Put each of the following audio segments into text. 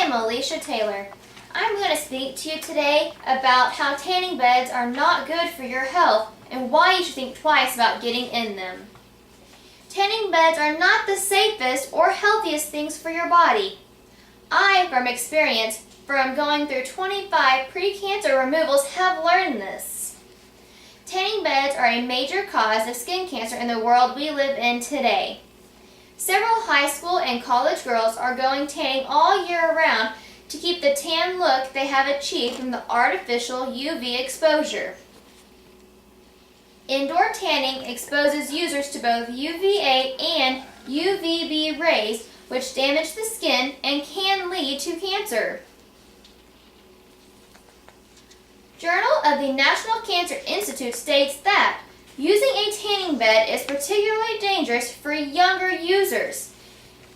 am Alicia Taylor. I'm going to speak to you today about how tanning beds are not good for your health and why you should think twice about getting in them. Tanning beds are not the safest or healthiest things for your body. I, from experience, from going through 25 pre-cancer removals, have learned this. Tanning beds are a major cause of skin cancer in the world we live in today. Several high school and college girls are going tanning all year round to keep the tan look they have achieved from the artificial UV exposure. Indoor tanning exposes users to both UVA and UVB rays, which damage the skin and can lead to cancer. Journal of the National Cancer Institute states that using a tanning bed is particularly dangerous for younger users.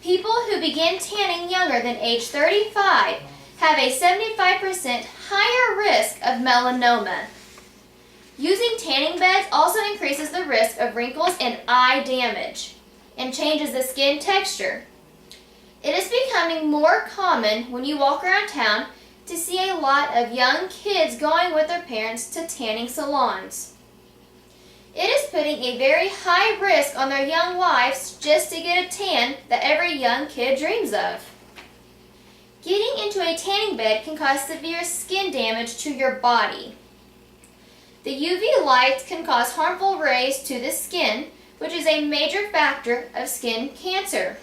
People who begin tanning younger than age 35 have a 75% higher risk of melanoma. Using tanning beds also increases the risk of wrinkles and eye damage and changes the skin texture. It is becoming more common when you walk around town to see a lot of young kids going with their parents to tanning salons. It is putting a very high risk on their young lives just to get a tan that every young kid dreams of. Getting into a tanning bed can cause severe skin damage to your body. The UV lights can cause harmful rays to the skin, which is a major factor of skin cancer.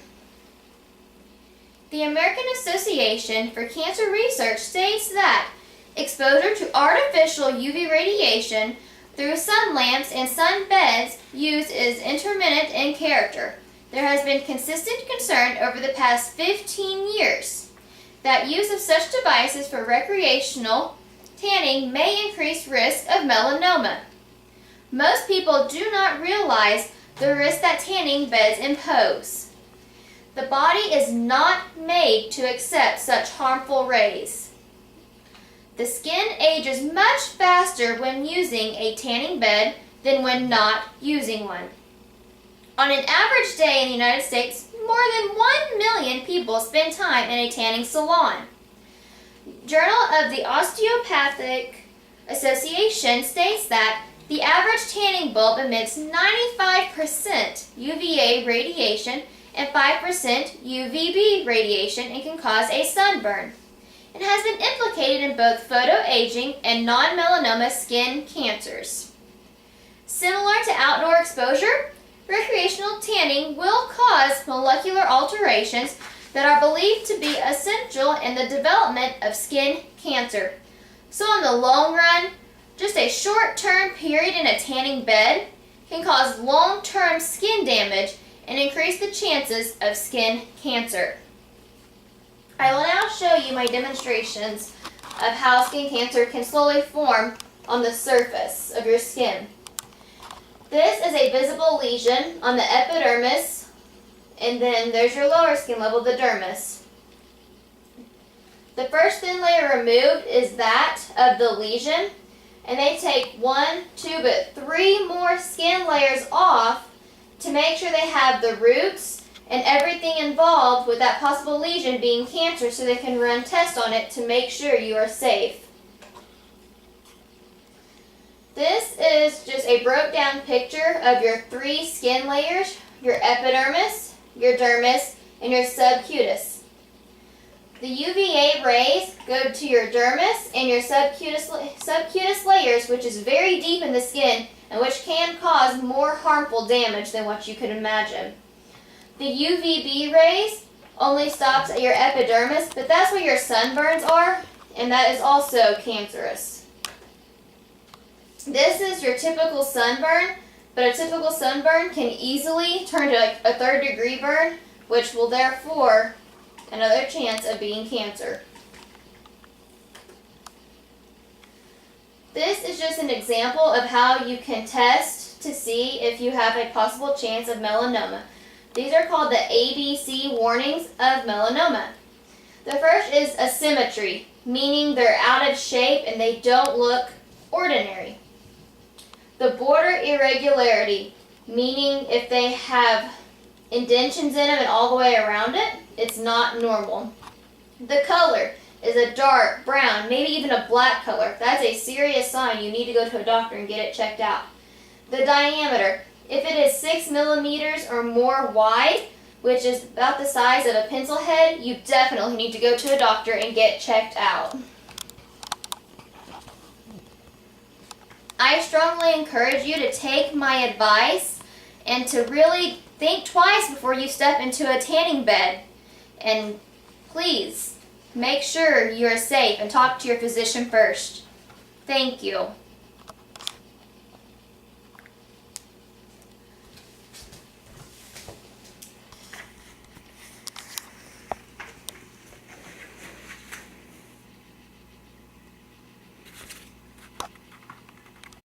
The American Association for Cancer Research states that exposure to artificial UV radiation through sun lamps and sun beds used is intermittent in character. There has been consistent concern over the past 15 years that use of such devices for recreational tanning may increase risk of melanoma. Most people do not realize the risk that tanning beds impose. The body is not made to accept such harmful rays. The skin ages much faster when using a tanning bed than when not using one. On an average day in the United States, more than 1 million people spend time in a tanning salon. Journal of the Osteopathic Association states that the average tanning bulb emits 95% UVA radiation and 5% UVB radiation and can cause a sunburn. It has been implicated in both photoaging and non-melanoma skin cancers. Similar to outdoor exposure, recreational tanning will cause molecular alterations that are believed to be essential in the development of skin cancer. So in the long run, just a short-term period in a tanning bed can cause long-term skin damage and increase the chances of skin cancer. I will now show you my demonstrations of how skin cancer can slowly form on the surface of your skin. This is a visible lesion on the epidermis, and then there's your lower skin level, the dermis. The first thin layer removed is that of the lesion, and they take 1, 2, but 3 more skin layers off to make sure they have the roots and everything involved with that possible lesion being cancer, so they can run tests on it to make sure you are safe. This is just a broke down picture of your 3 skin layers, your epidermis, your dermis, and your subcutis. The UVA rays go to your dermis and your subcutis layers, which is very deep in the skin and which can cause more harmful damage than what you could imagine. The UVB rays only stops at your epidermis, but that's where your sunburns are, and that is also cancerous. This is your typical sunburn, but a typical sunburn can easily turn to a 3rd degree burn, which will therefore another chance of being cancer. This is just an example of how you can test to see if you have a possible chance of melanoma. These are called the ABC warnings of melanoma. The first is asymmetry, meaning they're out of shape and they don't look ordinary. The border irregularity, meaning if they have indentions in them and all the way around it, it's not normal. The color is a dark brown, maybe even a black color. That's a serious sign you need to go to a doctor and get it checked out. The diameter, if it is 6 millimeters or more wide, which is about the size of a pencil head, you definitely need to go to a doctor and get checked out. I strongly encourage you to take my advice and to really think twice before you step into a tanning bed. And please, make sure you are safe and talk to your physician first. Thank you.